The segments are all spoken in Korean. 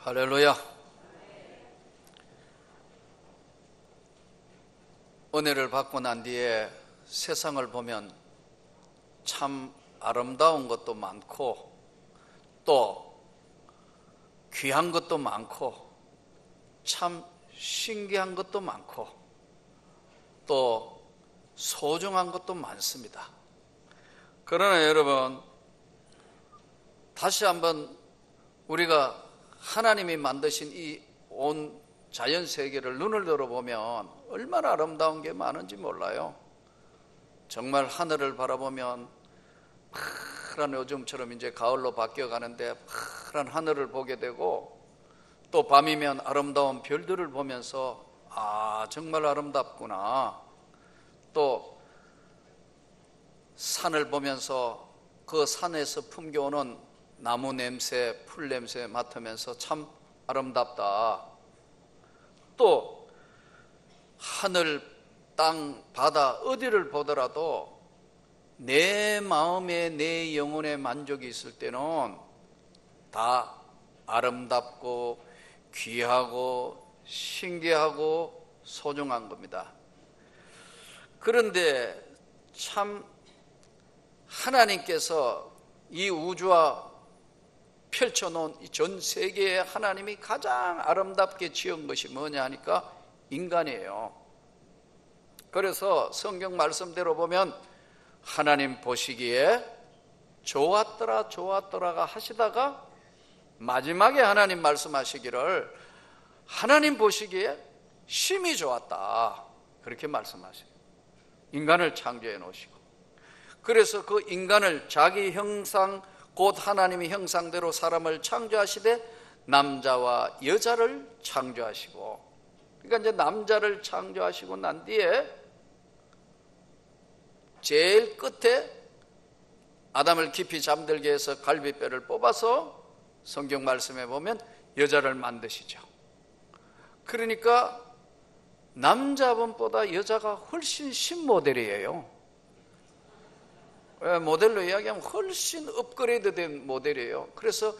할렐루야. 은혜를 받고 난 뒤에 세상을 보면 참 아름다운 것도 많고 또 귀한 것도 많고 참 신기한 것도 많고 또 소중한 것도 많습니다. 그러나 여러분, 다시 한번 우리가 하나님이 만드신 이 온 자연 세계를 눈을 들어보면 얼마나 아름다운 게 많은지 몰라요. 정말 하늘을 바라보면 파란 요즘처럼 이제 가을로 바뀌어 가는데 파란 하늘을 보게 되고, 또 밤이면 아름다운 별들을 보면서 정말 아름답구나. 또 산을 보면서 그 산에서 품겨오는 나무 냄새, 풀 냄새 맡으면서 참 아름답다. 또 하늘, 땅, 바다 어디를 보더라도 내 마음에 내 영혼에 만족이 있을 때는 다 아름답고 귀하고 신기하고 소중한 겁니다. 그런데 참 하나님께서 이 우주와 펼쳐놓은 전 세계에 하나님이 가장 아름답게 지은 것이 뭐냐 하니까 인간이에요. 그래서 성경 말씀대로 보면 하나님 보시기에 좋았더라 좋았더라가 하시다가 마지막에 하나님 말씀하시기를 하나님 보시기에 심히 좋았다, 그렇게 말씀하세요. 인간을 창조해 놓으시고, 그래서 그 인간을 자기 형상 곧 하나님의 형상대로 사람을 창조하시되 남자와 여자를 창조하시고, 그러니까 이제 남자를 창조하시고 난 뒤에 제일 끝에 아담을 깊이 잠들게 해서 갈비뼈를 뽑아서 성경 말씀에 보면 여자를 만드시죠. 그러니까 남자분보다 여자가 훨씬 신모델이에요. 모델로 이야기하면 훨씬 업그레이드된 모델이에요. 그래서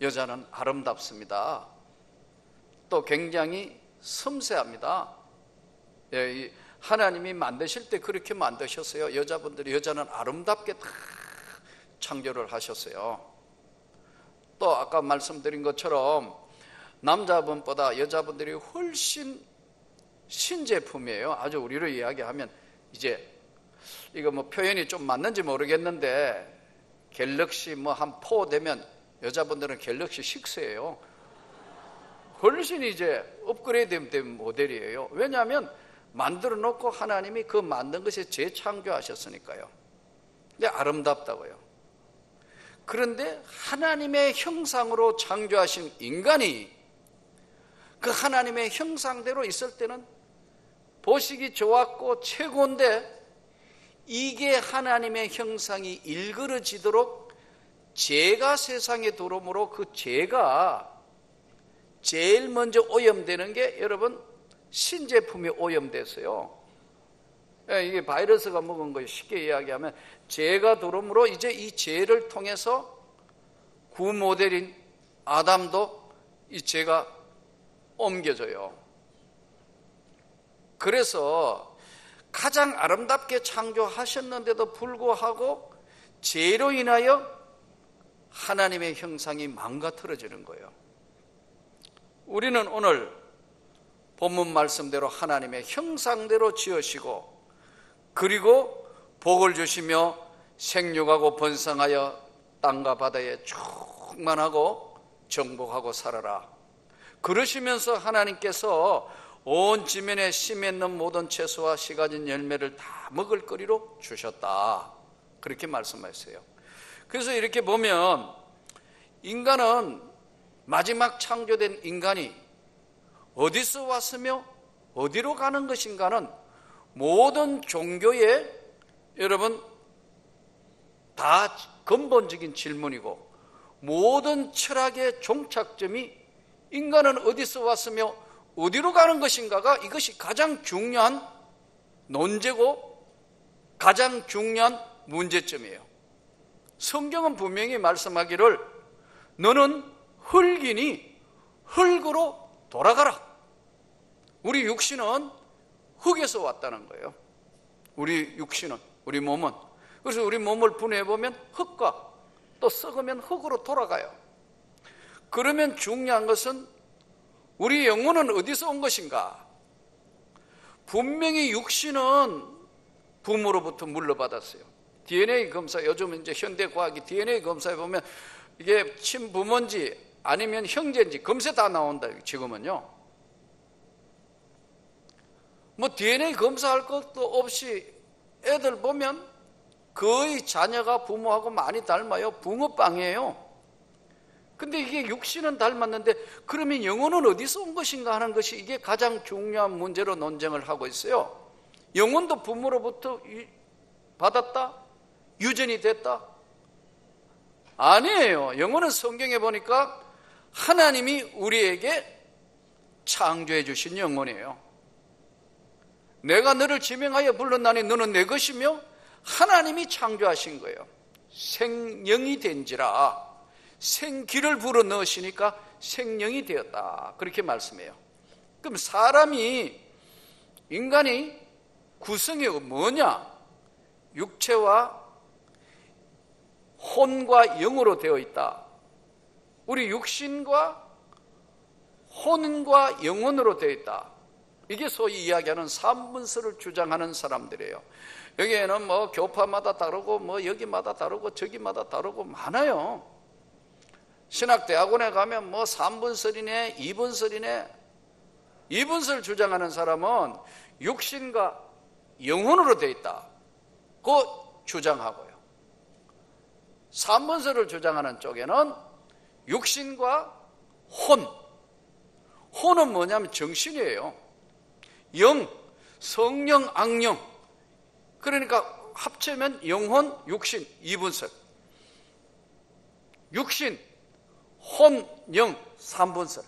여자는 아름답습니다. 또 굉장히 섬세합니다. 하나님이 만드실 때 그렇게 만드셨어요. 여자는 아름답게 다 창조를 하셨어요. 또 아까 말씀드린 것처럼 남자분보다 여자분들이 훨씬 신제품이에요. 아주 우리로 이야기하면 이제 이거 뭐 표현이 좀 맞는지 모르겠는데 갤럭시 뭐 한 4 되면 여자분들은 갤럭시 6예요. 훨씬 이제 업그레이드된 모델이에요. 왜냐하면 만들어 놓고 하나님이 그 만든 것에 재창조하셨으니까요. 근데 아름답다고요. 그런데 하나님의 형상으로 창조하신 인간이 그 하나님의 형상대로 있을 때는 보시기 좋았고 최고인데, 이게 하나님의 형상이 일그러지도록 죄가 세상에 들어오므로 그 죄가 제일 먼저 오염되는 게 여러분 신제품이 오염됐어요. 이게 바이러스가 먹은 거 쉽게 이야기하면 죄가 들어오므로 이제 이 죄를 통해서 구모델인 아담도 이 죄가 옮겨져요. 그래서 가장 아름답게 창조하셨는데도 불구하고 죄로 인하여 하나님의 형상이 망가뜨려지는 거예요. 우리는 오늘 본문 말씀대로 하나님의 형상대로 지으시고, 그리고 복을 주시며 생육하고 번성하여 땅과 바다에 충만하고 정복하고 살아라. 그러시면서 하나님께서 온 지면에 씨 맺는 모든 채소와 씨 가진 열매를 다 먹을 거리로 주셨다, 그렇게 말씀하셨어요. 그래서 이렇게 보면 인간은, 마지막 창조된 인간이 어디서 왔으며 어디로 가는 것인가는 모든 종교의 여러분 다 근본적인 질문이고, 모든 철학의 종착점이 인간은 어디서 왔으며 어디로 가는 것인가가, 이것이 가장 중요한 논제고 가장 중요한 문제점이에요. 성경은 분명히 말씀하기를 너는 흙이니 흙으로 돌아가라. 우리 육신은 흙에서 왔다는 거예요. 우리 육신은, 우리 몸은. 그래서 우리 몸을 분해해보면 흙과 또 썩으면 흙으로 돌아가요. 그러면 중요한 것은 우리 영혼은 어디서 온 것인가? 분명히 육신은 부모로부터 물려받았어요. DNA 검사, 요즘 이제 현대과학이 DNA 검사해 보면 이게 친부모인지 아니면 형제인지 검사 다 나온다, 지금은요. 뭐 DNA 검사할 것도 없이 애들 보면 거의 자녀가 부모하고 많이 닮아요. 붕어빵이에요. 근데 이게 육신은 닮았는데 그러면 영혼은 어디서 온 것인가 하는 것이 이게 가장 중요한 문제로 논쟁을 하고 있어요. 영혼도 부모로부터 받았다? 유전이 됐다? 아니에요. 영혼은 성경에 보니까 하나님이 우리에게 창조해 주신 영혼이에요. 내가 너를 지명하여 불렀나니 너는 내 것이며 하나님이 창조하신 거예요. 생명이 된지라 생기를 불어 넣으시니까 생명이 되었다, 그렇게 말씀해요. 그럼 사람이, 인간이 구성이 뭐냐? 육체와 혼과 영으로 되어 있다. 우리 육신과 혼과 영혼으로 되어 있다. 이게 소위 이야기하는 삼분설을 주장하는 사람들이에요. 여기에는 뭐 교파마다 다르고 뭐 여기마다 다르고 저기마다 다르고 많아요. 신학대학원에 가면 뭐 3분설이네 2분설이네. 2분설 주장하는 사람은 육신과 영혼으로 되어 있다, 그 주장하고요. 3분설을 주장하는 쪽에는 육신과 혼은 뭐냐면 정신이에요. 영, 성령, 악령. 그러니까 합치면 영혼, 육신, 2분설. 육신, 혼, 영, 3분설.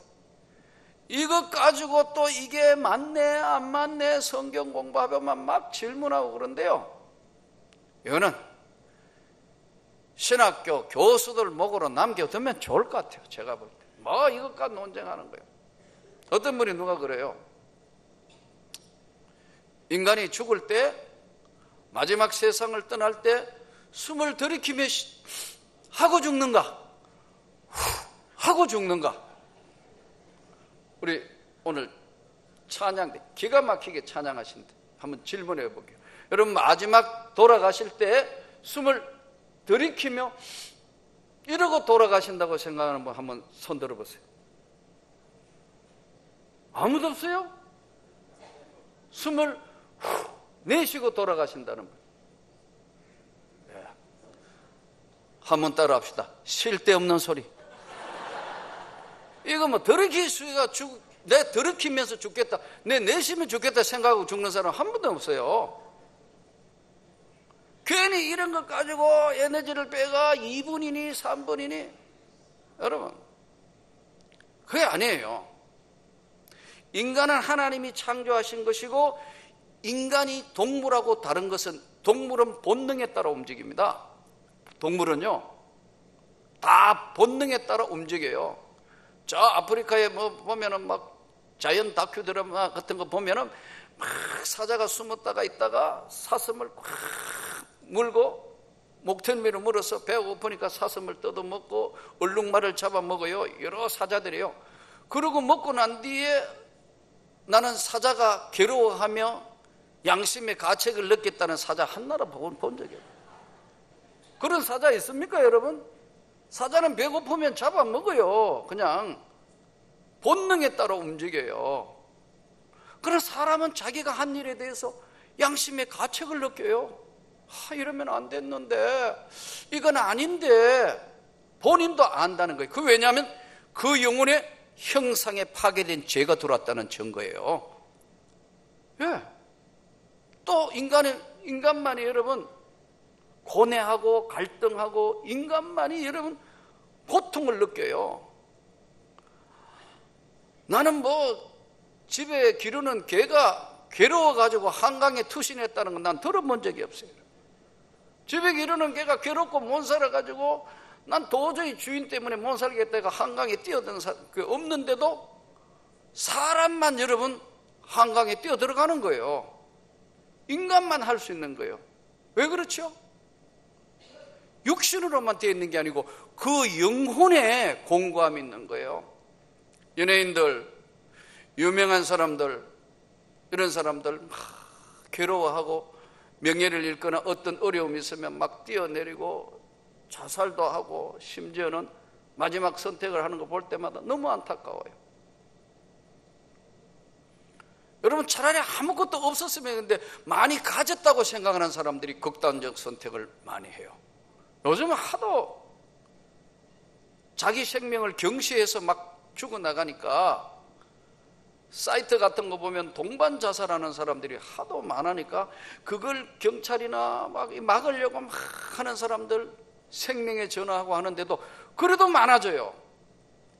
이것 가지고 또 이게 맞네 안 맞네 성경 공부하면 막 질문하고 그런데요, 이거는 신학교 교수들 목으로 남겨두면 좋을 것 같아요. 제가 볼 때 뭐 이것까지 논쟁하는 거예요. 어떤 분이 누가 그래요. 인간이 죽을 때, 마지막 세상을 떠날 때 숨을 들이키며 하고 죽는가? 하고 죽는가? 우리 오늘 찬양 때 기가 막히게 찬양하신데 한번 질문해 볼게요. 여러분 마지막 돌아가실 때 숨을 들이키며 이러고 돌아가신다고 생각하는 분 한번 손 들어보세요. 아무도 없어요? 숨을 내쉬고 돌아가신다는 분. 네. 한번 따라 합시다. 쉴 데 없는 소리. 이거 뭐 들이킬 수가 내 들이키면서 죽겠다, 내 내쉬면 죽겠다 생각하고 죽는 사람 한 분도 없어요. 괜히 이런 것 가지고 에너지를 빼가 2분이니 3분이니, 여러분 그게 아니에요. 인간은 하나님이 창조하신 것이고, 인간이 동물하고 다른 것은, 동물은 본능에 따라 움직입니다. 동물은요 다 본능에 따라 움직여요. 저 아프리카에 뭐 보면은 막 자연 다큐 드라마 같은 거 보면은 막 사자가 숨었다가 있다가 사슴을 꽉 물고 목덜미로 물어서 배가 고프니까 사슴을 뜯어먹고 얼룩말을 잡아먹어요. 여러 사자들이요. 그러고 먹고 난 뒤에 나는 사자가 괴로워하며 양심의 가책을 느꼈다는 사자 한나라 본 적이 없어요. 그런 사자 있습니까, 여러분? 사자는 배고프면 잡아먹어요. 그냥 본능에 따라 움직여요. 그러나 사람은 자기가 한 일에 대해서 양심의 가책을 느껴요. 이러면 안 됐는데, 이건 아닌데, 본인도 안다는 거예요. 그 왜냐하면 그 영혼의 형상에 파괴된 죄가 들어왔다는 증거예요. 예. 또 인간만이 여러분 고뇌하고 갈등하고, 인간만이 여러분 고통을 느껴요. 나는 뭐 집에 기르는 개가 괴로워가지고 한강에 투신했다는 건 난 들어본 적이 없어요. 집에 기르는 개가 괴롭고 못 살아가지고 난 도저히 주인 때문에 못 살겠다가 한강에 뛰어든 없는데도 사람만 여러분 한강에 뛰어들어가는 거예요. 인간만 할 수 있는 거예요. 왜 그렇죠? 육신으로만 되어 있는 게 아니고 그 영혼에 공고함이 있는 거예요. 연예인들, 유명한 사람들, 이런 사람들 막 괴로워하고 명예를 잃거나 어떤 어려움이 있으면 막 뛰어내리고 자살도 하고 심지어는 마지막 선택을 하는 거 볼 때마다 너무 안타까워요. 여러분, 차라리 아무것도 없었으면, 근데 많이 가졌다고 생각하는 사람들이 극단적 선택을 많이 해요. 요즘은 하도 자기 생명을 경시해서 막 죽어나가니까 사이트 같은 거 보면 동반 자살하는 사람들이 하도 많으니까 그걸 경찰이나 막 막으려고 막 하는 사람들 생명에 전화하고 하는데도 그래도 많아져요.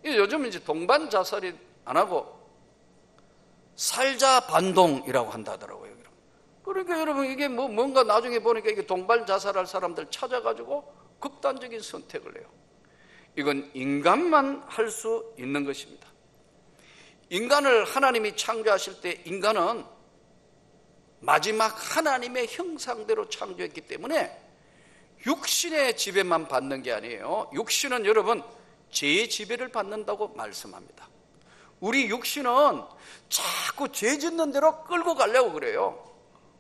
요즘 이제 동반 자살이 안 하고 살자 반동이라고 한다더라고요. 그러니까 여러분, 이게 뭔가 나중에 보니까 이게 동반 자살할 사람들 찾아가지고 극단적인 선택을 해요. 이건 인간만 할 수 있는 것입니다. 인간을 하나님이 창조하실 때 인간은 마지막 하나님의 형상대로 창조했기 때문에 육신의 지배만 받는 게 아니에요. 육신은 여러분 죄의 지배를 받는다고 말씀합니다. 우리 육신은 자꾸 죄 짓는 대로 끌고 가려고 그래요.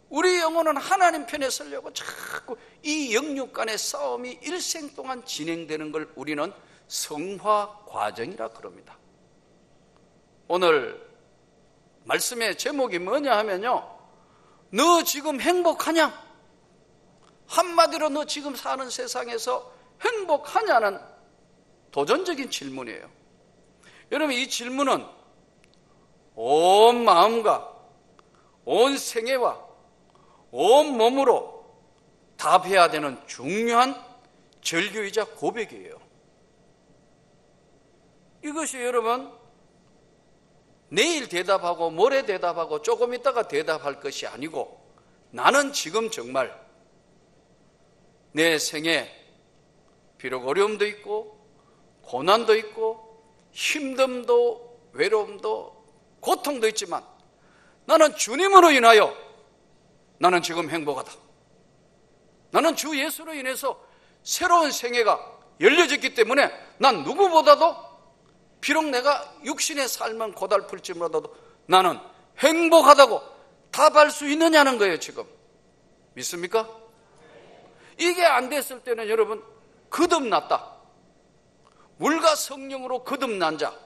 우리 영혼은 하나님 편에 서려고 자꾸 이 영육 간의 싸움이 일생 동안 진행되는 걸 우리는 성화 과정이라 그럽니다. 오늘 말씀의 제목이 뭐냐 하면요, 너 지금 행복하냐? 한마디로 너 지금 사는 세상에서 행복하냐는 도전적인 질문이에요. 여러분, 이 질문은 온 마음과 온 생애와 온 몸으로 답해야 되는 중요한 절규이자 고백이에요. 이것이 여러분 내일 대답하고 모레 대답하고 조금 있다가 대답할 것이 아니고, 나는 지금 정말 내 생에 비록 어려움도 있고 고난도 있고 힘듦도 외로움도 고통도 있지만 나는 주님으로 인하여 나는 지금 행복하다. 나는 주 예수로 인해서 새로운 생애가 열려졌기 때문에 난 누구보다도 비록 내가 육신의 삶은 고달플지 몰라도 나는 행복하다고 답할 수 있느냐는 거예요. 지금 믿습니까? 이게 안 됐을 때는 여러분 거듭났다, 물과 성령으로 거듭난 자,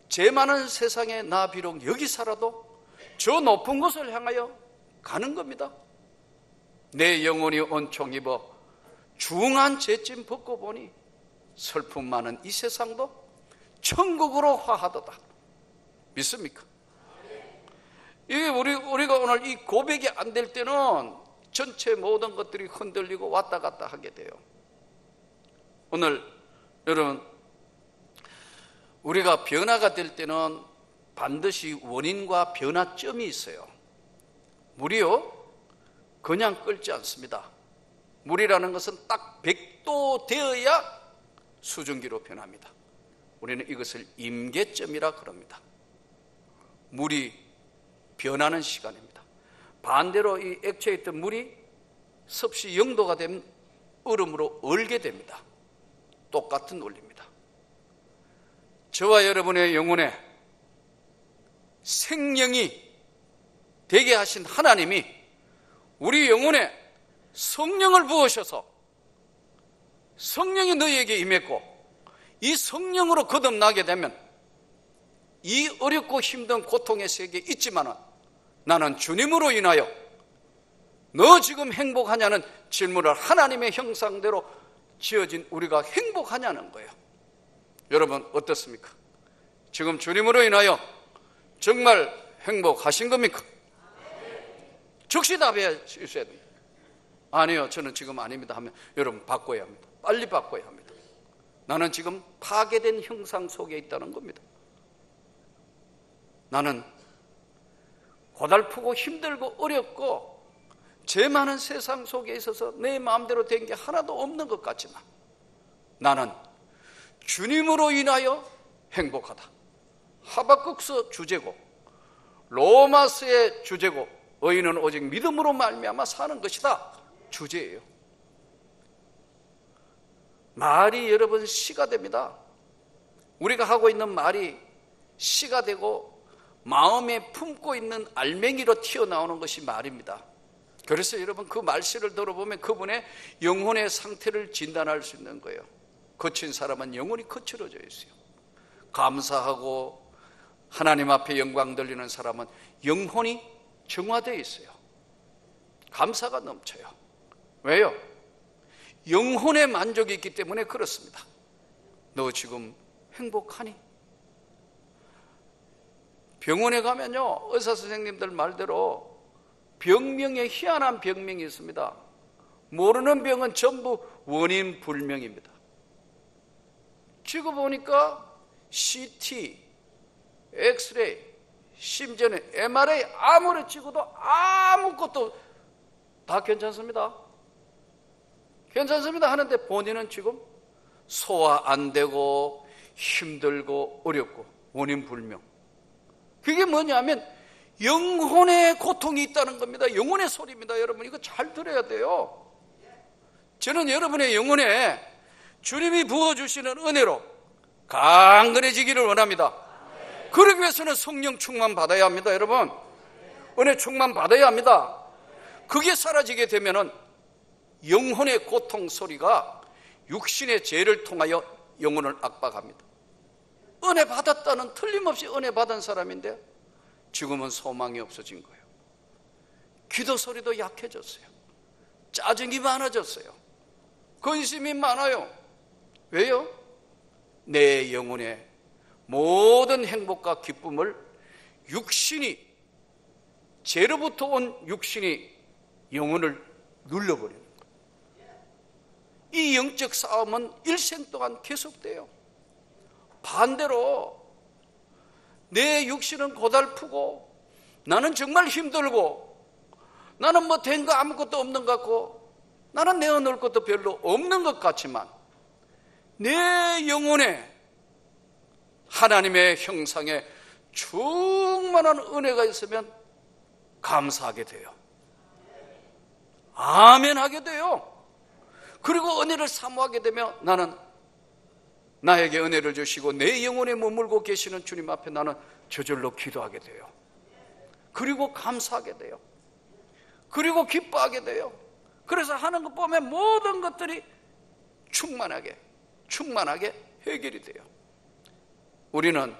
죄 많은 세상에 나 비록 여기 살아도 저 높은 곳을 향하여 가는 겁니다. 내 영혼이 온총 입어 중한 죄짐 벗고 보니 슬픔 많은 이 세상도 천국으로 화하도다. 믿습니까? 이게 우리가 오늘 이 고백이 안 될 때는 전체 모든 것들이 흔들리고 왔다 갔다 하게 돼요. 오늘 여러분, 우리가 변화가 될 때는 반드시 원인과 변화점이 있어요. 물이요, 그냥 끓지 않습니다. 물이라는 것은 딱 100도 되어야 수증기로 변합니다. 우리는 이것을 임계점이라 그럽니다. 물이 변하는 시간입니다. 반대로 이 액체에 있던 물이 섭씨 0도가 되면 얼음으로 얼게 됩니다. 똑같은 원리입니다. 저와 여러분의 영혼에 생명이 되게 하신 하나님이 우리 영혼에 성령을 부으셔서 성령이 너희에게 임했고, 이 성령으로 거듭나게 되면 이 어렵고 힘든 고통의 세계에 있지만 나는 주님으로 인하여 너 지금 행복하냐는 질문을 하나님의 형상대로 지어진 우리가 행복하냐는 거예요. 여러분 어떻습니까? 지금 주님으로 인하여 정말 행복하신 겁니까? 즉시 답해 주셔야 됩니다. 아니요, 저는 지금 아닙니다 하면 여러분 바꿔야 합니다. 빨리 바꿔야 합니다. 나는 지금 파괴된 형상 속에 있다는 겁니다. 나는 고달프고 힘들고 어렵고 죄 많은 세상 속에 있어서 내 마음대로 된 게 하나도 없는 것 같지만 나는 주님으로 인하여 행복하다. 하박국서 주제고 로마서의 주제고 의인은 오직 믿음으로 말미암아 사는 것이다 주제예요. 말이 여러분 씨가 됩니다. 우리가 하고 있는 말이 씨가 되고 마음에 품고 있는 알맹이로 튀어나오는 것이 말입니다. 그래서 여러분 그 말씨를 들어보면 그분의 영혼의 상태를 진단할 수 있는 거예요. 거친 사람은 영혼이 거칠어져 있어요. 감사하고 하나님 앞에 영광 돌리는 사람은 영혼이 정화되어 있어요. 감사가 넘쳐요. 왜요? 영혼의 만족이 있기 때문에 그렇습니다. 너 지금 행복하니? 병원에 가면요, 의사 선생님들 말대로 병명에 희한한 병명이 있습니다. 모르는 병은 전부 원인 불명입니다. 지금 보니까 CT, 엑스레이, 심지어는 MRI 아무리 찍어도 아무것도 다 괜찮습니다. 괜찮습니다 하는데 본인은 지금 소화 안 되고 힘들고 어렵고 원인 불명. 그게 뭐냐면 영혼의 고통이 있다는 겁니다. 영혼의 소리입니다. 여러분 이거 잘 들어야 돼요. 저는 여러분의 영혼에 주님이 부어주시는 은혜로 강건해지기를 원합니다. 그러기 위해서는 성령 충만 받아야 합니다. 여러분 은혜 충만 받아야 합니다. 그게 사라지게 되면은 영혼의 고통 소리가 육신의 죄를 통하여 영혼을 압박합니다. 은혜 받았다는 틀림없이 은혜 받은 사람인데 지금은 소망이 없어진 거예요. 기도 소리도 약해졌어요. 짜증이 많아졌어요. 근심이 많아요. 왜요? 내 영혼의 모든 행복과 기쁨을 육신이, 죄로부터 온 육신이 영혼을 눌러버리는 거예요. 이 영적 싸움은 일생 동안 계속돼요. 반대로 내 육신은 고달프고 나는 정말 힘들고 나는 뭐 된 거 아무것도 없는 것 같고 나는 내어놓을 것도 별로 없는 것 같지만 내 영혼에 하나님의 형상에 충만한 은혜가 있으면 감사하게 돼요. 아멘 하게 돼요. 그리고 은혜를 사모하게 되면 나는 나에게 은혜를 주시고 내 영혼에 머물고 계시는 주님 앞에 나는 저절로 기도하게 돼요. 그리고 감사하게 돼요. 그리고 기뻐하게 돼요. 그래서 하는 것 보면 모든 것들이 충만하게 해결이 돼요. 우리는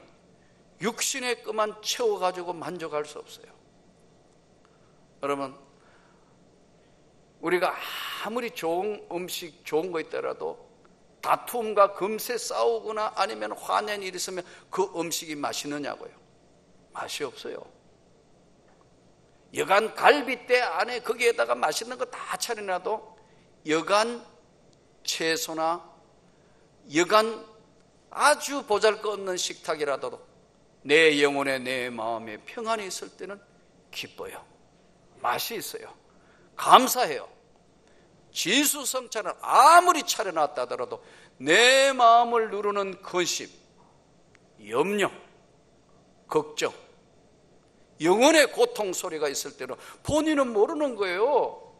육신의 것만 채워가지고 만족할 수 없어요. 여러분 우리가 아무리 좋은 음식 좋은 거 있더라도 다툼과 금세 싸우거나 아니면 화낸 일이 있으면 그 음식이 맛있느냐고요. 맛이 없어요. 여간 갈비대 안에 거기에다가 맛있는 거 다 차려놔도 여간 채소나 여간 아주 보잘것없는 식탁이라도 내 영혼에 내 마음에 평안이 있을 때는 기뻐요. 맛이 있어요. 감사해요. 진수성찬을 아무리 차려놨다 하더라도 내 마음을 누르는 근심, 염려, 걱정, 영혼의 고통 소리가 있을 때는 본인은 모르는 거예요.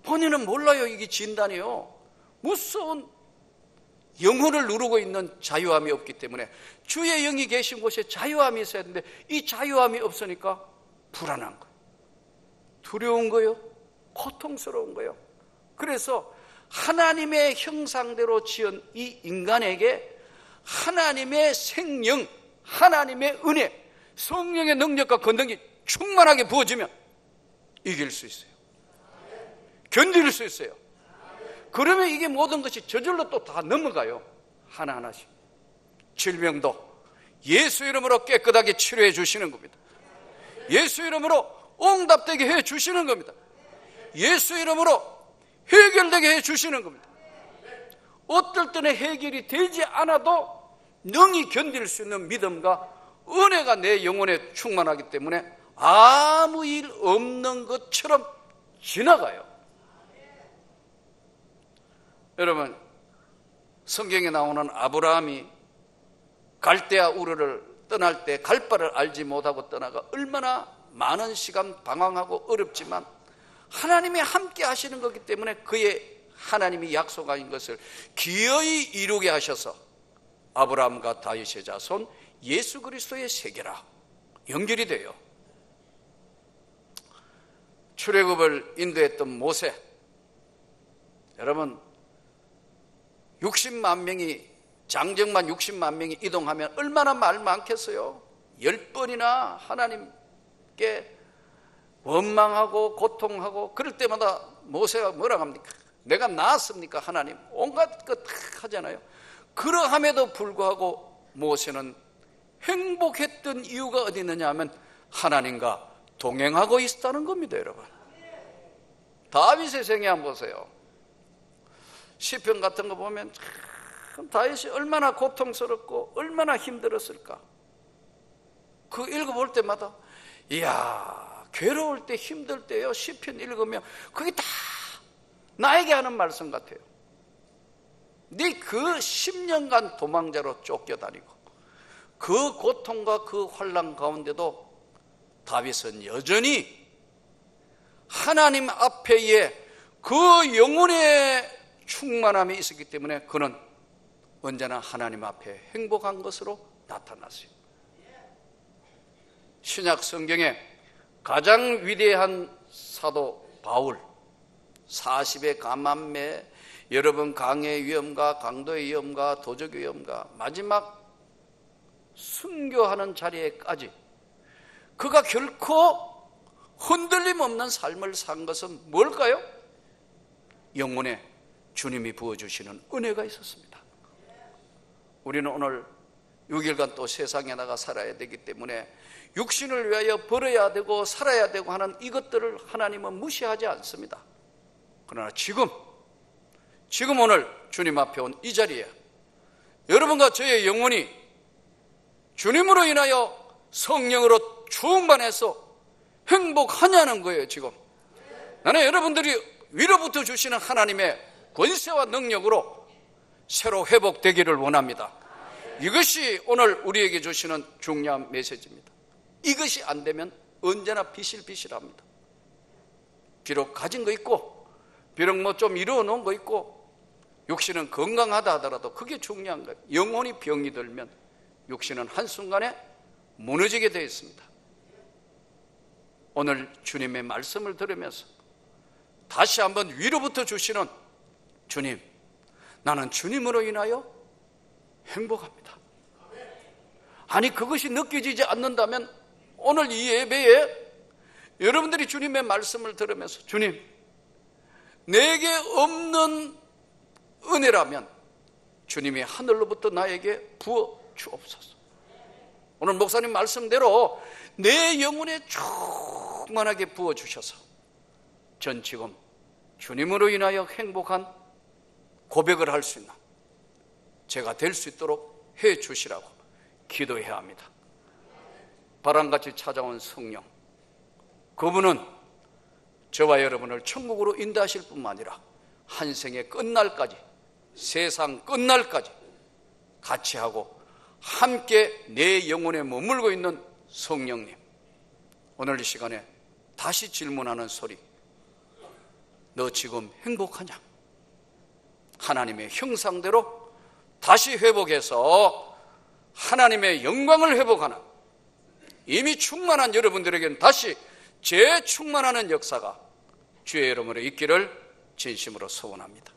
본인은 몰라요. 이게 진단이요. 무서운 영혼을 누르고 있는 자유함이 없기 때문에 주의 영이 계신 곳에 자유함이 있어야 되는데 이 자유함이 없으니까 불안한 거예요. 두려운 거예요. 고통스러운 거예요. 그래서 하나님의 형상대로 지은 이 인간에게 하나님의 생명, 하나님의 은혜, 성령의 능력과 권능이 충만하게 부어지면 이길 수 있어요. 견딜 수 있어요. 그러면 이게 모든 것이 저절로 또 다 넘어가요. 하나하나씩. 질병도 예수 이름으로 깨끗하게 치료해 주시는 겁니다. 예수 이름으로 응답되게 해 주시는 겁니다. 예수 이름으로 해결되게 해 주시는 겁니다. 어떨 때는 해결이 되지 않아도 능히 견딜 수 있는 믿음과 은혜가 내 영혼에 충만하기 때문에 아무 일 없는 것처럼 지나가요. 여러분, 성경에 나오는 아브라함이 갈대아 우르를 떠날 때 갈 바를 알지 못하고 떠나가 얼마나 많은 시간 방황하고 어렵지만 하나님이 함께 하시는 거기 때문에 그의 하나님이 약속하신 것을 기어이 이루게 하셔서 아브라함과 다윗의 자손 예수 그리스도의 세계라 연결이 돼요. 출애굽을 인도했던 모세, 여러분 60만 명이 장정만 60만 명이 이동하면 얼마나 말 많겠어요. 10번이나 하나님께 원망하고 고통하고 그럴 때마다 모세가 뭐라고 합니까? 내가 나았습니까 하나님? 온갖 것 다 하잖아요. 그러함에도 불구하고 모세는 행복했던 이유가 어디 있느냐 하면 하나님과 동행하고 있었다는 겁니다. 여러분, 다윗의 생애 한번 보세요. 시편 같은 거 보면 참 다윗이 얼마나 고통스럽고 얼마나 힘들었을까. 그 읽어볼 때마다 이야, 괴로울 때 힘들 때요 시편 읽으면 그게 다 나에게 하는 말씀 같아요. 네 그 10년간 도망자로 쫓겨다니고 그 고통과 그 환난 가운데도 다윗은 여전히 하나님 앞에의 그 영혼의 충만함이 있었기 때문에 그는 언제나 하나님 앞에 행복한 것으로 나타났어요. 신약 성경에 가장 위대한 사도 바울, 40의 가만매, 여러분 강의 위험과 강도의 위험과 도적의 위험과 마지막 순교하는 자리에까지 그가 결코 흔들림 없는 삶을 산 것은 뭘까요? 영혼에 주님이 부어주시는 은혜가 있었습니다. 우리는 오늘 6일간 또 세상에 나가 살아야 되기 때문에 육신을 위하여 벌어야 되고 살아야 되고 하는 이것들을 하나님은 무시하지 않습니다. 그러나 지금 오늘 주님 앞에 온 이 자리에 여러분과 저의 영혼이 주님으로 인하여 성령으로 충만해서 행복하냐는 거예요. 지금 나는 여러분들이 위로부터 주시는 하나님의 권세와 능력으로 새로 회복되기를 원합니다. 이것이 오늘 우리에게 주시는 중요한 메시지입니다. 이것이 안 되면 언제나 비실비실합니다. 비록 가진 거 있고 비록 뭐 좀 이루어 놓은 거 있고 육신은 건강하다 하더라도 그게 중요한 거예요. 영혼이 병이 들면 육신은 한순간에 무너지게 되어 있습니다. 오늘 주님의 말씀을 들으면서 다시 한번 위로부터 주시는 주님, 나는 주님으로 인하여 행복합니다. 아니 그것이 느껴지지 않는다면 오늘 이 예배에 여러분들이 주님의 말씀을 들으면서 주님, 내게 없는 은혜라면 주님이 하늘로부터 나에게 부어 주옵소서. 오늘 목사님 말씀대로 내 영혼에 충만하게 부어주셔서 전 지금 주님으로 인하여 행복한 고백을 할 수 있는 제가 될 수 있도록 해 주시라고 기도해야 합니다. 바람같이 찾아온 성령, 그분은 저와 여러분을 천국으로 인도하실 뿐만 아니라 한 생의 끝날까지, 세상 끝날까지 같이 하고 함께 내 영혼에 머물고 있는 성령님, 오늘 이 시간에 다시 질문하는 소리, 너 지금 행복하냐? 하나님의 형상대로 다시 회복해서 하나님의 영광을 회복하는, 이미 충만한 여러분들에게는 다시 재충만하는 역사가 주의 이름으로 있기를 진심으로 소원합니다.